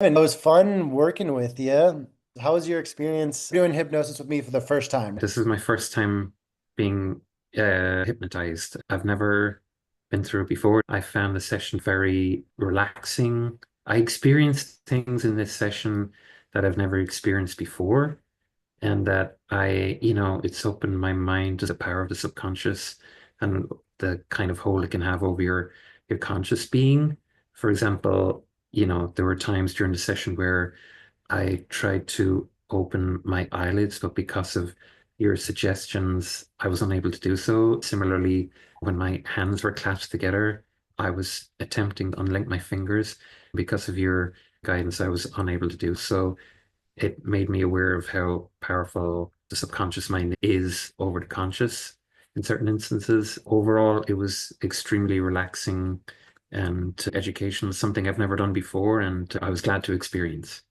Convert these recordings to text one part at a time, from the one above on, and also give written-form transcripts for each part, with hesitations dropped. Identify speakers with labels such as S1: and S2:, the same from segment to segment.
S1: And it was fun working with you. How was your experience doing hypnosis with me for the first time?
S2: This is my first time being hypnotized. I've never been through it before. I found the session very relaxing. I experienced things in this session that I've never experienced before, and that it's opened my mind to the power of the subconscious and the kind of hold it can have over your conscious being. For example, there were times during the session where I tried to open my eyelids, but because of your suggestions, I was unable to do so. Similarly, when my hands were clasped together, I was attempting to unlink my fingers. Because of your guidance, I was unable to do so. It made me aware of how powerful the subconscious mind is over the conscious in certain instances. Overall, it was extremely relaxing and educational, something I've never done before, and I was glad to experience.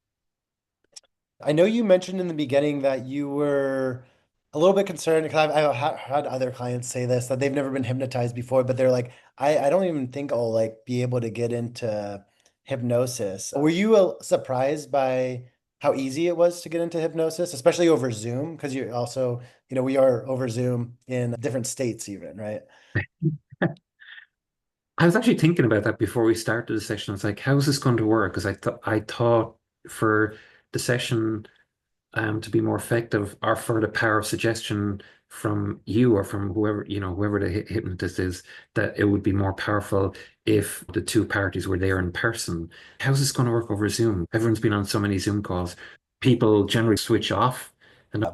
S1: I know you mentioned in the beginning that you were a little bit concerned because I've had other clients say this that they've never been hypnotized before, but they're like, I don't even think I'll like be able to get into hypnosis. Were you surprised by how easy it was to get into hypnosis, especially over Zoom? Because you're also, we are over Zoom in different states even, right?
S2: I was actually thinking about that before we started the session. I was like, how is this going to work? Because I thought for the session to be more effective or for the power of suggestion from you or from whoever the hypnotist is, that it would be more powerful if the two parties were there in person. How's this going to work over Zoom? Everyone's been on so many Zoom calls. People generally switch off. And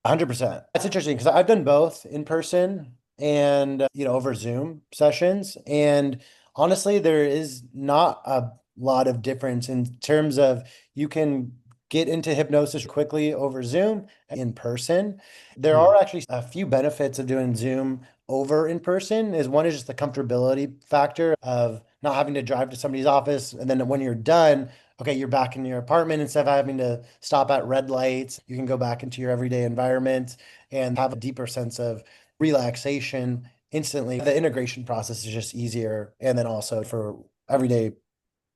S1: 100%. That's interesting because I've done both in person and over Zoom sessions. And honestly, there is not a lot of difference in terms of you can get into hypnosis quickly over Zoom in person. There
S2: Hmm,
S1: are actually a few benefits of doing Zoom over in person. Is one is just the comfortability factor of not having to drive to somebody's office, and then when you're done, okay, you're back in your apartment instead of having to stop at red lights. You can go back into your everyday environment and have a deeper sense of relaxation instantly. The integration process is just easier. And then also for everyday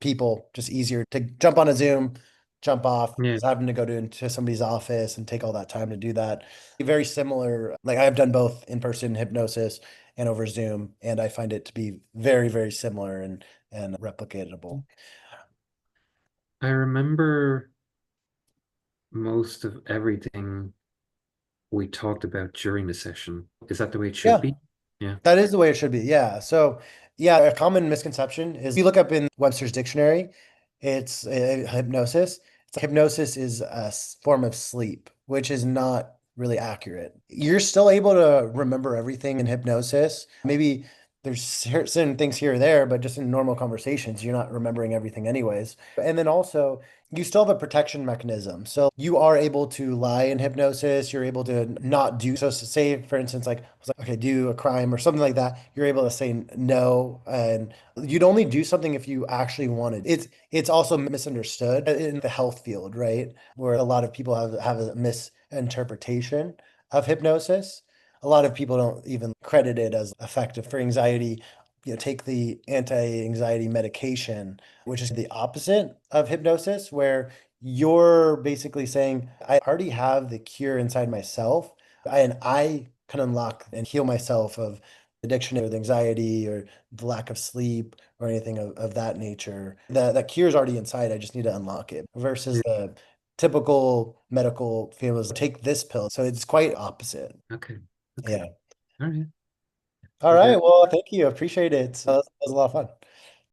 S1: people, just easier to jump on a Zoom, jump off,
S2: yeah.
S1: just having to go into somebody's office and take all that time to do that. Very similar. Like I've done both in-person hypnosis and over Zoom, and I find it to be very, very similar and replicatable.
S2: I remember most of everything we talked about during the session. Is that the way it should
S1: Yeah.
S2: be? Yeah.
S1: That is the way it should be. Yeah. So, yeah, a common misconception is you look up in Webster's dictionary, it's hypnosis. Hypnosis is a form of sleep, which is not really accurate. You're still able to remember everything in hypnosis. Maybe there's certain things here or there, but just in normal conversations, you're not remembering everything anyways. And then also, you still have a protection mechanism. So you are able to lie in hypnosis. You're able to not do so. Say, for instance, like, I was like, okay, do a crime or something like that. You're able to say no, and you'd only do something if you actually wanted. It's also misunderstood in the health field, right? Where a lot of people have a misinterpretation of hypnosis. A lot of people don't even credit it as effective for anxiety. Take the anti-anxiety medication, which is the opposite of hypnosis, where you're basically saying, I already have the cure inside myself, and I can unlock and heal myself of addiction or the anxiety or the lack of sleep or anything of that nature. That cure is already inside. I just need to unlock it versus
S2: Yeah.
S1: the typical medical field is take this pill. So it's quite opposite.
S2: Okay. Okay.
S1: Yeah.
S2: All right.
S1: All
S2: Well,
S1: right.
S2: here.
S1: Well, thank you. Appreciate it. So that was a lot of fun.